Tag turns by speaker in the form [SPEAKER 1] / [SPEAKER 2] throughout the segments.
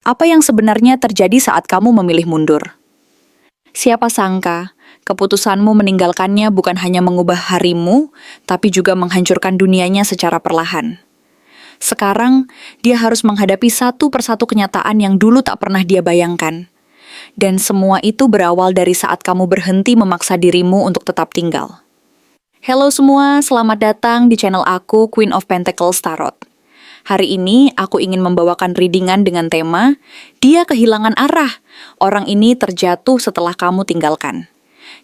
[SPEAKER 1] Apa yang sebenarnya terjadi saat kamu memilih mundur? Siapa sangka, keputusanmu meninggalkannya bukan hanya mengubah harimu, tapi juga menghancurkan dunianya secara perlahan. Sekarang, dia harus menghadapi satu persatu kenyataan yang dulu tak pernah dia bayangkan. Dan semua itu berawal dari saat kamu berhenti memaksa dirimu untuk tetap tinggal. Halo semua, selamat datang di channel aku, Queen of Pentacles Tarot. Hari ini aku ingin membawakan readingan dengan tema, dia kehilangan arah, orang ini terjatuh setelah kamu tinggalkan.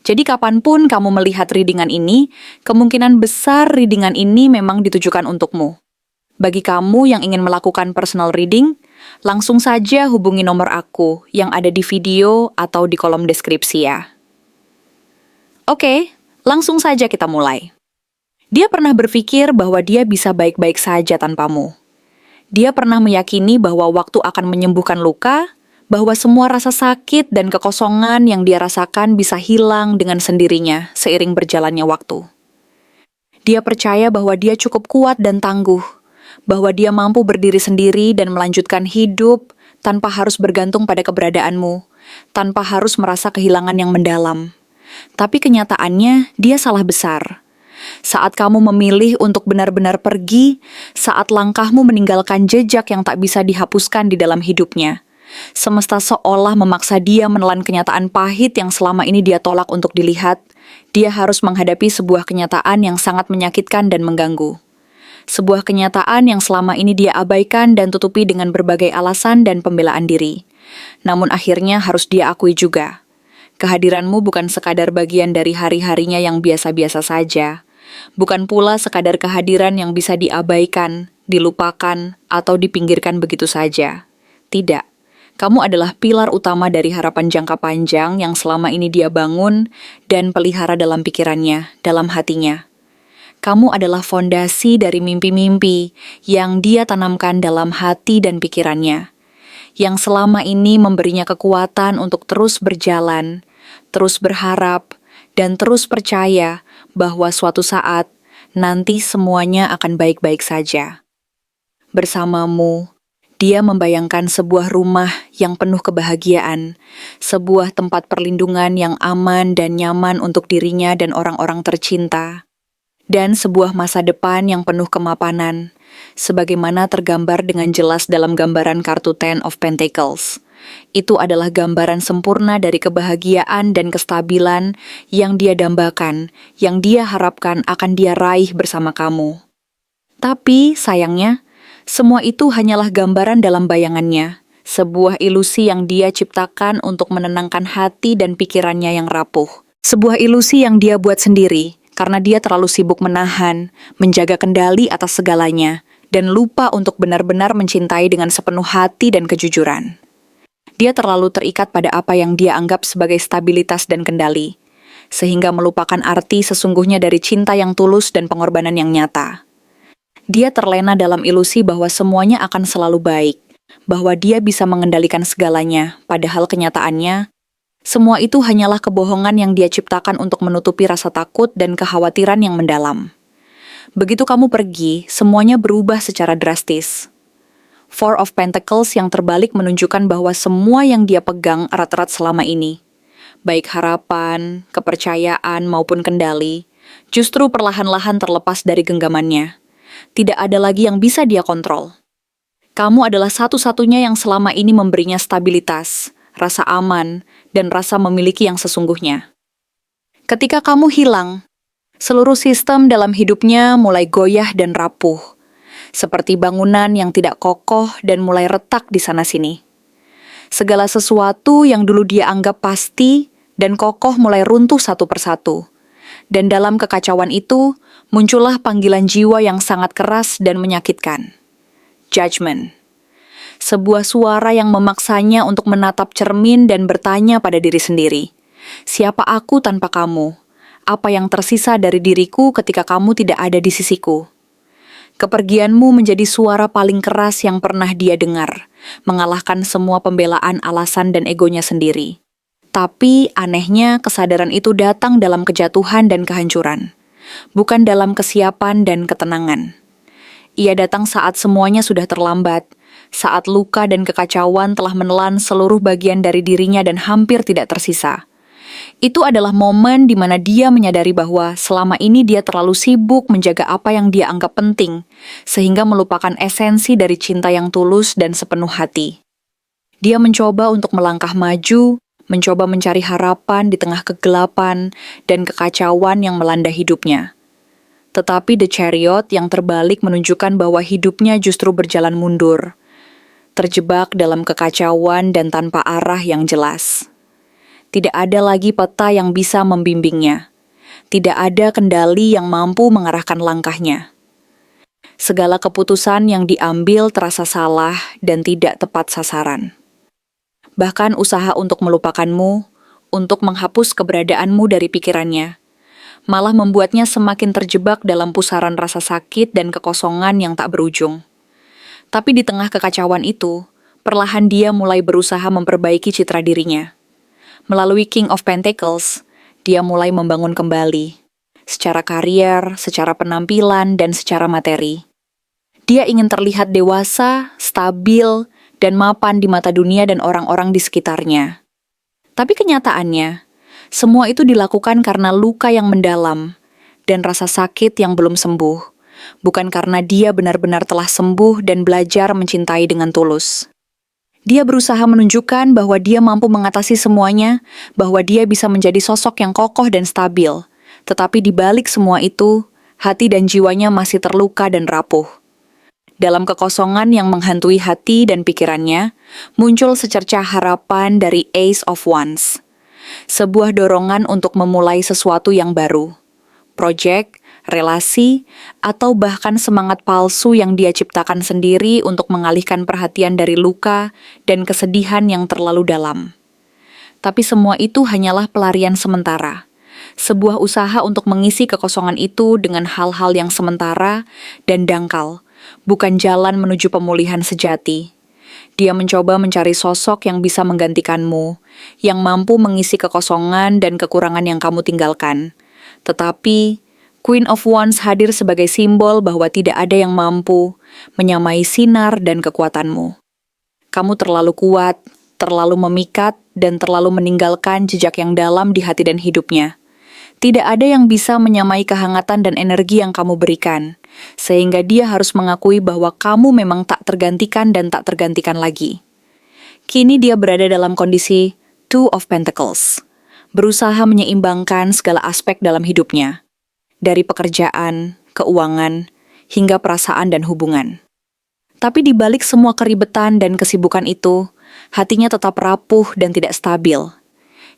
[SPEAKER 1] Jadi kapanpun kamu melihat readingan ini, kemungkinan besar readingan ini memang ditujukan untukmu. Bagi kamu yang ingin melakukan personal reading, langsung saja hubungi nomor aku yang ada di video atau di kolom deskripsi ya. Oke, langsung saja kita mulai. Dia pernah berpikir bahwa dia bisa baik-baik saja tanpamu. Dia pernah meyakini bahwa waktu akan menyembuhkan luka, bahwa semua rasa sakit dan kekosongan yang dia rasakan bisa hilang dengan sendirinya seiring berjalannya waktu. Dia percaya bahwa dia cukup kuat dan tangguh, bahwa dia mampu berdiri sendiri dan melanjutkan hidup tanpa harus bergantung pada keberadaanmu, tanpa harus merasa kehilangan yang mendalam. Tapi kenyataannya, dia salah besar. Saat kamu memilih untuk benar-benar pergi, saat langkahmu meninggalkan jejak yang tak bisa dihapuskan di dalam hidupnya, semesta seolah memaksa dia menelan kenyataan pahit yang selama ini dia tolak untuk dilihat. Dia harus menghadapi sebuah kenyataan yang sangat menyakitkan dan mengganggu. Sebuah kenyataan yang selama ini dia abaikan dan tutupi dengan berbagai alasan dan pembelaan diri. Namun akhirnya harus dia akui juga. Kehadiranmu bukan sekadar bagian dari hari-harinya yang biasa-biasa saja. Bukan pula sekadar kehadiran yang bisa diabaikan, dilupakan, atau dipinggirkan begitu saja. Tidak. Kamu adalah pilar utama dari harapan jangka panjang yang selama ini dia bangun dan pelihara dalam pikirannya, dalam hatinya. Kamu adalah fondasi dari mimpi-mimpi yang dia tanamkan dalam hati dan pikirannya, yang selama ini memberinya kekuatan untuk terus berjalan, terus berharap, dan terus percaya bahwa suatu saat nanti semuanya akan baik-baik saja. Bersamamu, dia membayangkan sebuah rumah yang penuh kebahagiaan, sebuah tempat perlindungan yang aman dan nyaman untuk dirinya dan orang-orang tercinta, dan sebuah masa depan yang penuh kemapanan, sebagaimana tergambar dengan jelas dalam gambaran kartu Ten of Pentacles. Itu adalah gambaran sempurna dari kebahagiaan dan kestabilan yang dia dambakan, yang dia harapkan akan dia raih bersama kamu. Tapi, sayangnya, semua itu hanyalah gambaran dalam bayangannya, sebuah ilusi yang dia ciptakan untuk menenangkan hati dan pikirannya yang rapuh. Sebuah ilusi yang dia buat sendiri, karena dia terlalu sibuk menahan, menjaga kendali atas segalanya, dan lupa untuk benar-benar mencintai dengan sepenuh hati dan kejujuran. Dia terlalu terikat pada apa yang dia anggap sebagai stabilitas dan kendali, sehingga melupakan arti sesungguhnya dari cinta yang tulus dan pengorbanan yang nyata. Dia terlena dalam ilusi bahwa semuanya akan selalu baik, bahwa dia bisa mengendalikan segalanya, padahal kenyataannya, semua itu hanyalah kebohongan yang dia ciptakan untuk menutupi rasa takut dan kekhawatiran yang mendalam. Begitu kamu pergi, semuanya berubah secara drastis. Four of Pentacles yang terbalik menunjukkan bahwa semua yang dia pegang erat-erat selama ini, baik harapan, kepercayaan, maupun kendali, justru perlahan-lahan terlepas dari genggamannya. Tidak ada lagi yang bisa dia kontrol. Kamu adalah satu-satunya yang selama ini memberinya stabilitas, rasa aman, dan rasa memiliki yang sesungguhnya. Ketika kamu hilang, seluruh sistem dalam hidupnya mulai goyah dan rapuh, seperti bangunan yang tidak kokoh dan mulai retak di sana-sini. Segala sesuatu yang dulu dia anggap pasti dan kokoh mulai runtuh satu persatu. Dan dalam kekacauan itu, muncullah panggilan jiwa yang sangat keras dan menyakitkan. Judgment. Sebuah suara yang memaksanya untuk menatap cermin dan bertanya pada diri sendiri. Siapa aku tanpa kamu? Apa yang tersisa dari diriku ketika kamu tidak ada di sisiku? Kepergianmu menjadi suara paling keras yang pernah dia dengar, mengalahkan semua pembelaan, alasan, dan egonya sendiri. Tapi anehnya kesadaran itu datang dalam kejatuhan dan kehancuran, bukan dalam kesiapan dan ketenangan. Ia datang saat semuanya sudah terlambat, saat luka dan kekacauan telah menelan seluruh bagian dari dirinya dan hampir tidak tersisa. Itu adalah momen di mana dia menyadari bahwa selama ini dia terlalu sibuk menjaga apa yang dia anggap penting, sehingga melupakan esensi dari cinta yang tulus dan sepenuh hati. Dia mencoba untuk melangkah maju, mencoba mencari harapan di tengah kegelapan dan kekacauan yang melanda hidupnya. Tetapi The Chariot yang terbalik menunjukkan bahwa hidupnya justru berjalan mundur, terjebak dalam kekacauan dan tanpa arah yang jelas. Tidak ada lagi peta yang bisa membimbingnya. Tidak ada kendali yang mampu mengarahkan langkahnya. Segala keputusan yang diambil terasa salah dan tidak tepat sasaran. Bahkan usaha untuk melupakanmu, untuk menghapus keberadaanmu dari pikirannya, malah membuatnya semakin terjebak dalam pusaran rasa sakit dan kekosongan yang tak berujung. Tapi di tengah kekacauan itu, perlahan dia mulai berusaha memperbaiki citra dirinya. Melalui King of Pentacles, dia mulai membangun kembali, secara karier, secara penampilan, dan secara materi. Dia ingin terlihat dewasa, stabil, dan mapan di mata dunia dan orang-orang di sekitarnya. Tapi kenyataannya, semua itu dilakukan karena luka yang mendalam dan rasa sakit yang belum sembuh, bukan karena dia benar-benar telah sembuh dan belajar mencintai dengan tulus. Dia berusaha menunjukkan bahwa dia mampu mengatasi semuanya, bahwa dia bisa menjadi sosok yang kokoh dan stabil. Tetapi di balik semua itu, hati dan jiwanya masih terluka dan rapuh. Dalam kekosongan yang menghantui hati dan pikirannya, muncul secercah harapan dari Ace of Wands. Sebuah dorongan untuk memulai sesuatu yang baru. Project, relasi, atau bahkan semangat palsu yang dia ciptakan sendiri untuk mengalihkan perhatian dari luka dan kesedihan yang terlalu dalam. Tapi semua itu hanyalah pelarian sementara. Sebuah usaha untuk mengisi kekosongan itu dengan hal-hal yang sementara dan dangkal, bukan jalan menuju pemulihan sejati. Dia mencoba mencari sosok yang bisa menggantikanmu, yang mampu mengisi kekosongan dan kekurangan yang kamu tinggalkan. Tetapi, Queen of Wands hadir sebagai simbol bahwa tidak ada yang mampu menyamai sinar dan kekuatanmu. Kamu terlalu kuat, terlalu memikat, dan terlalu meninggalkan jejak yang dalam di hati dan hidupnya. Tidak ada yang bisa menyamai kehangatan dan energi yang kamu berikan, sehingga dia harus mengakui bahwa kamu memang tak tergantikan dan tak tergantikan lagi. Kini dia berada dalam kondisi Two of Pentacles, berusaha menyeimbangkan segala aspek dalam hidupnya, dari pekerjaan, keuangan, hingga perasaan dan hubungan. Tapi di balik semua keribetan dan kesibukan itu, hatinya tetap rapuh dan tidak stabil.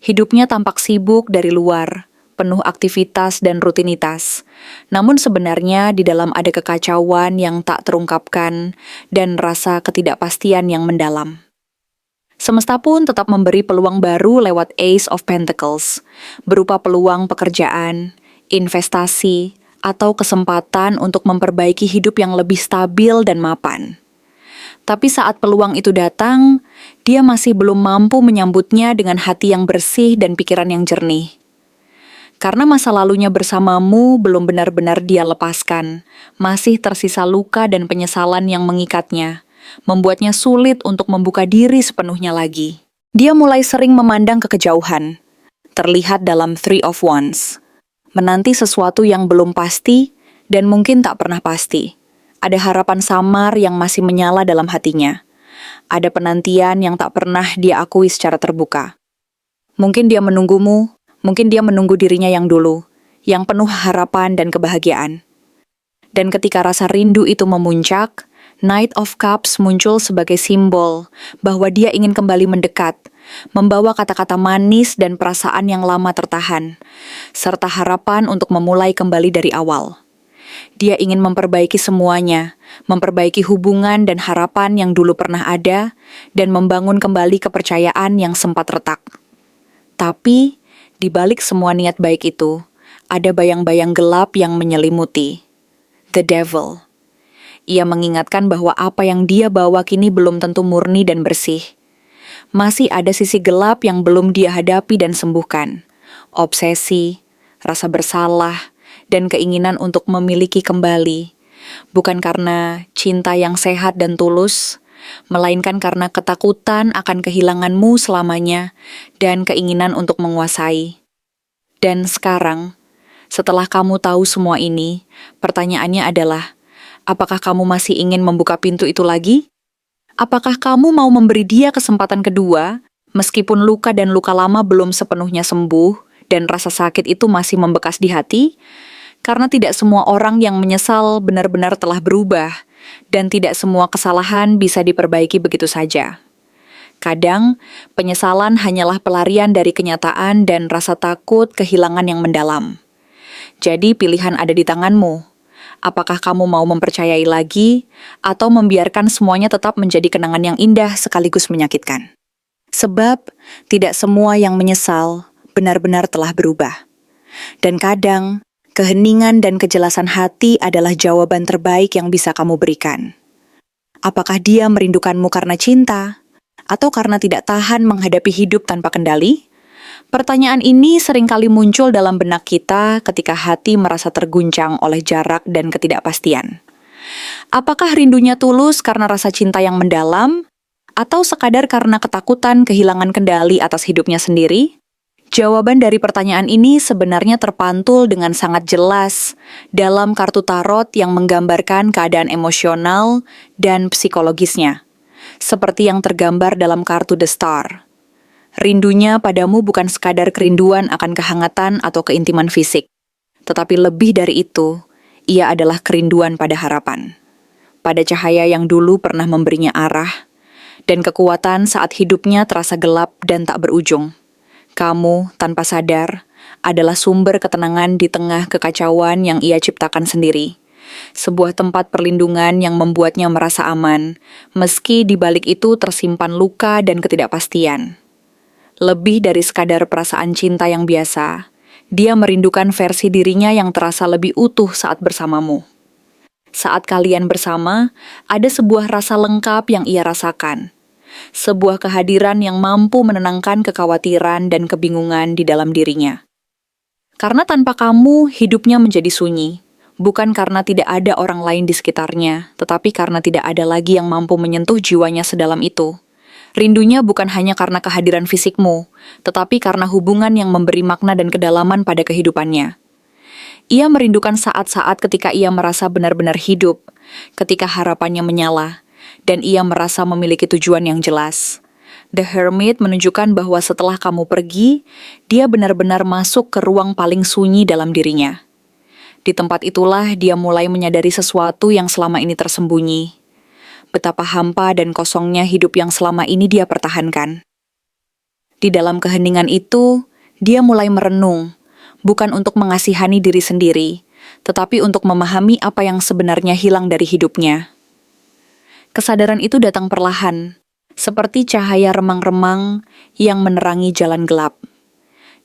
[SPEAKER 1] Hidupnya tampak sibuk dari luar, penuh aktivitas dan rutinitas. Namun sebenarnya di dalam ada kekacauan yang tak terungkapkan dan rasa ketidakpastian yang mendalam. Semesta pun tetap memberi peluang baru lewat Ace of Pentacles, berupa peluang pekerjaan, investasi, atau kesempatan untuk memperbaiki hidup yang lebih stabil dan mapan. Tapi saat peluang itu datang, dia masih belum mampu menyambutnya dengan hati yang bersih dan pikiran yang jernih. Karena masa lalunya bersamamu belum benar-benar dia lepaskan, masih tersisa luka dan penyesalan yang mengikatnya, membuatnya sulit untuk membuka diri sepenuhnya lagi. Dia mulai sering memandang ke kejauhan, terlihat dalam Three of Wands, menanti sesuatu yang belum pasti dan mungkin tak pernah pasti. Ada harapan samar yang masih menyala dalam hatinya. Ada penantian yang tak pernah dia akui secara terbuka. Mungkin dia menunggumu, mungkin dia menunggu dirinya yang dulu, yang penuh harapan dan kebahagiaan. Dan ketika rasa rindu itu memuncak, Knight of Cups muncul sebagai simbol bahwa dia ingin kembali mendekat, membawa kata-kata manis dan perasaan yang lama tertahan, serta harapan untuk memulai kembali dari awal. Dia ingin memperbaiki semuanya, memperbaiki hubungan dan harapan yang dulu pernah ada, dan membangun kembali kepercayaan yang sempat retak. Tapi, di balik semua niat baik itu, ada bayang-bayang gelap yang menyelimuti. The Devil. Ia mengingatkan bahwa apa yang dia bawa kini belum tentu murni dan bersih. Masih ada sisi gelap yang belum dia hadapi dan sembuhkan. Obsesi, rasa bersalah, dan keinginan untuk memiliki kembali. Bukan karena cinta yang sehat dan tulus, melainkan karena ketakutan akan kehilanganmu selamanya dan keinginan untuk menguasai. Dan sekarang, setelah kamu tahu semua ini, pertanyaannya adalah, apakah kamu masih ingin membuka pintu itu lagi? Apakah kamu mau memberi dia kesempatan kedua, meskipun luka dan luka lama belum sepenuhnya sembuh, dan rasa sakit itu masih membekas di hati? Karena tidak semua orang yang menyesal benar-benar telah berubah, dan tidak semua kesalahan bisa diperbaiki begitu saja. Kadang, penyesalan hanyalah pelarian dari kenyataan dan rasa takut kehilangan yang mendalam. Jadi pilihan ada di tanganmu. Apakah kamu mau mempercayai lagi, atau membiarkan semuanya tetap menjadi kenangan yang indah sekaligus menyakitkan? Sebab, tidak semua yang menyesal benar-benar telah berubah. Dan kadang, keheningan dan kejelasan hati adalah jawaban terbaik yang bisa kamu berikan. Apakah dia merindukanmu karena cinta, atau karena tidak tahan menghadapi hidup tanpa kendali? Pertanyaan ini seringkali muncul dalam benak kita ketika hati merasa terguncang oleh jarak dan ketidakpastian. Apakah rindunya tulus karena rasa cinta yang mendalam, atau sekadar karena ketakutan kehilangan kendali atas hidupnya sendiri? Jawaban dari pertanyaan ini sebenarnya terpantul dengan sangat jelas dalam kartu tarot yang menggambarkan keadaan emosional dan psikologisnya, seperti yang tergambar dalam kartu The Star. Rindunya padamu bukan sekadar kerinduan akan kehangatan atau keintiman fisik, tetapi lebih dari itu, ia adalah kerinduan pada harapan, pada cahaya yang dulu pernah memberinya arah, dan kekuatan saat hidupnya terasa gelap dan tak berujung. Kamu, tanpa sadar, adalah sumber ketenangan di tengah kekacauan yang ia ciptakan sendiri. Sebuah tempat perlindungan yang membuatnya merasa aman, meski di balik itu tersimpan luka dan ketidakpastian. Lebih dari sekadar perasaan cinta yang biasa, dia merindukan versi dirinya yang terasa lebih utuh saat bersamamu. Saat kalian bersama, ada sebuah rasa lengkap yang ia rasakan. Sebuah kehadiran yang mampu menenangkan kekhawatiran dan kebingungan di dalam dirinya. Karena tanpa kamu, hidupnya menjadi sunyi. Bukan karena tidak ada orang lain di sekitarnya, tetapi karena tidak ada lagi yang mampu menyentuh jiwanya sedalam itu. Rindunya bukan hanya karena kehadiran fisikmu, tetapi karena hubungan yang memberi makna dan kedalaman pada kehidupannya. Ia merindukan saat-saat ketika ia merasa benar-benar hidup, ketika harapannya menyala, dan ia merasa memiliki tujuan yang jelas. The Hermit menunjukkan bahwa setelah kamu pergi, dia benar-benar masuk ke ruang paling sunyi dalam dirinya. Di tempat itulah dia mulai menyadari sesuatu yang selama ini tersembunyi. Betapa hampa dan kosongnya hidup yang selama ini dia pertahankan. Di dalam keheningan itu, dia mulai merenung, bukan untuk mengasihani diri sendiri, tetapi untuk memahami apa yang sebenarnya hilang dari hidupnya. Kesadaran itu datang perlahan, seperti cahaya remang-remang yang menerangi jalan gelap.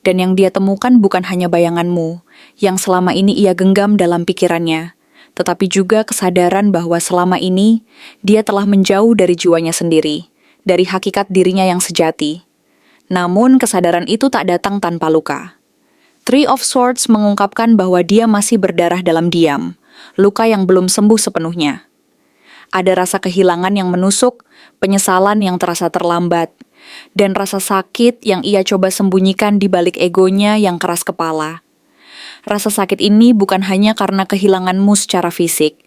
[SPEAKER 1] Dan yang dia temukan bukan hanya bayanganmu, yang selama ini ia genggam dalam pikirannya, tetapi juga kesadaran bahwa selama ini dia telah menjauh dari jiwanya sendiri, dari hakikat dirinya yang sejati. Namun kesadaran itu tak datang tanpa luka. Three of Swords mengungkapkan bahwa dia masih berdarah dalam diam, luka yang belum sembuh sepenuhnya. Ada rasa kehilangan yang menusuk, penyesalan yang terasa terlambat, dan rasa sakit yang ia coba sembunyikan di balik egonya yang keras kepala. Rasa sakit ini bukan hanya karena kehilanganmu secara fisik,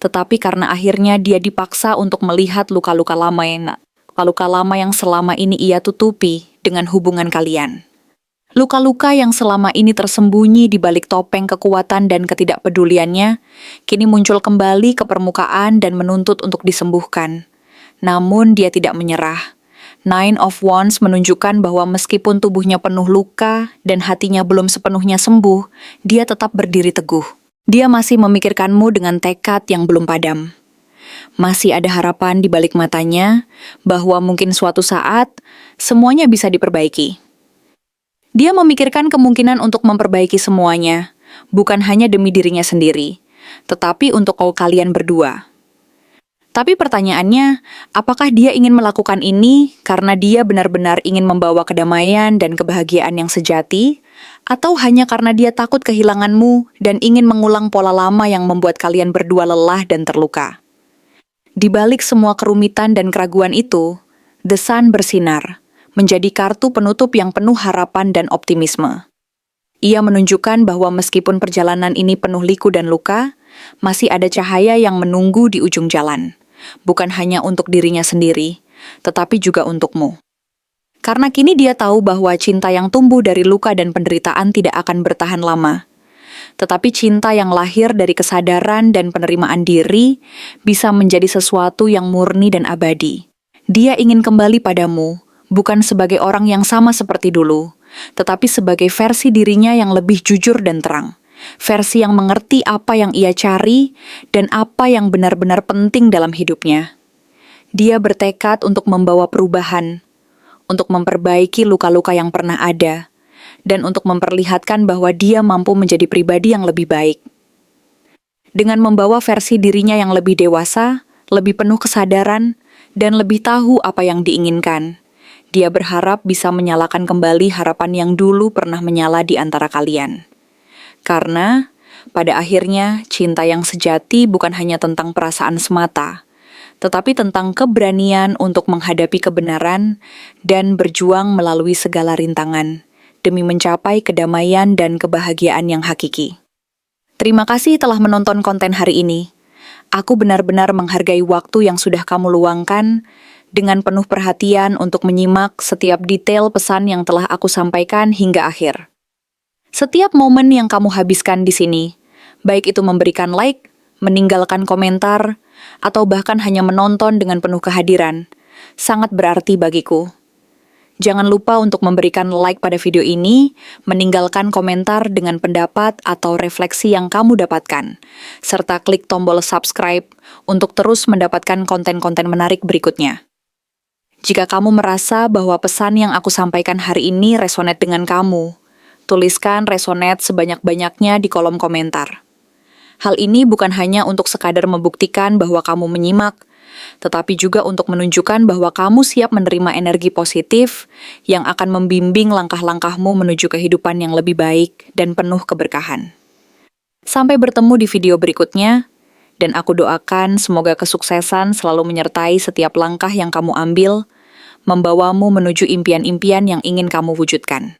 [SPEAKER 1] tetapi karena akhirnya dia dipaksa untuk melihat luka-luka lama yang selama ini ia tutupi dengan hubungan kalian. Luka-luka yang selama ini tersembunyi di balik topeng kekuatan dan ketidakpeduliannya, kini muncul kembali ke permukaan dan menuntut untuk disembuhkan. Namun dia tidak menyerah. Nine of Wands menunjukkan bahwa meskipun tubuhnya penuh luka dan hatinya belum sepenuhnya sembuh, dia tetap berdiri teguh. Dia masih memikirkanmu dengan tekad yang belum padam. Masih ada harapan di balik matanya bahwa mungkin suatu saat semuanya bisa diperbaiki. Dia memikirkan kemungkinan untuk memperbaiki semuanya, bukan hanya demi dirinya sendiri, tetapi untuk kalian berdua. Tapi pertanyaannya, apakah dia ingin melakukan ini karena dia benar-benar ingin membawa kedamaian dan kebahagiaan yang sejati, atau hanya karena dia takut kehilanganmu dan ingin mengulang pola lama yang membuat kalian berdua lelah dan terluka? Di balik semua kerumitan dan keraguan itu, The Sun bersinar, menjadi kartu penutup yang penuh harapan dan optimisme. Ia menunjukkan bahwa meskipun perjalanan ini penuh liku dan luka, masih ada cahaya yang menunggu di ujung jalan. Bukan hanya untuk dirinya sendiri, tetapi juga untukmu. Karena kini dia tahu bahwa cinta yang tumbuh dari luka dan penderitaan tidak akan bertahan lama. Tetapi cinta yang lahir dari kesadaran dan penerimaan diri bisa menjadi sesuatu yang murni dan abadi. Dia ingin kembali padamu, bukan sebagai orang yang sama seperti dulu, tetapi sebagai versi dirinya yang lebih jujur dan terang. Versi yang mengerti apa yang ia cari dan apa yang benar-benar penting dalam hidupnya. Dia bertekad untuk membawa perubahan, untuk memperbaiki luka-luka yang pernah ada, dan untuk memperlihatkan bahwa dia mampu menjadi pribadi yang lebih baik. Dengan membawa versi dirinya yang lebih dewasa, lebih penuh kesadaran, dan lebih tahu apa yang diinginkan, dia berharap bisa menyalakan kembali harapan yang dulu pernah menyala di antara kalian. Karena, pada akhirnya, cinta yang sejati bukan hanya tentang perasaan semata, tetapi tentang keberanian untuk menghadapi kebenaran dan berjuang melalui segala rintangan, demi mencapai kedamaian dan kebahagiaan yang hakiki. Terima kasih telah menonton konten hari ini. Aku benar-benar menghargai waktu yang sudah kamu luangkan dengan penuh perhatian untuk menyimak setiap detail pesan yang telah aku sampaikan hingga akhir. Setiap momen yang kamu habiskan di sini, baik itu memberikan like, meninggalkan komentar, atau bahkan hanya menonton dengan penuh kehadiran, sangat berarti bagiku. Jangan lupa untuk memberikan like pada video ini, meninggalkan komentar dengan pendapat atau refleksi yang kamu dapatkan, serta klik tombol subscribe untuk terus mendapatkan konten-konten menarik berikutnya. Jika kamu merasa bahwa pesan yang aku sampaikan hari ini resonate dengan kamu, tuliskan resonate sebanyak-banyaknya di kolom komentar. Hal ini bukan hanya untuk sekadar membuktikan bahwa kamu menyimak, tetapi juga untuk menunjukkan bahwa kamu siap menerima energi positif yang akan membimbing langkah-langkahmu menuju kehidupan yang lebih baik dan penuh keberkahan. Sampai bertemu di video berikutnya, dan aku doakan semoga kesuksesan selalu menyertai setiap langkah yang kamu ambil, membawamu menuju impian-impian yang ingin kamu wujudkan.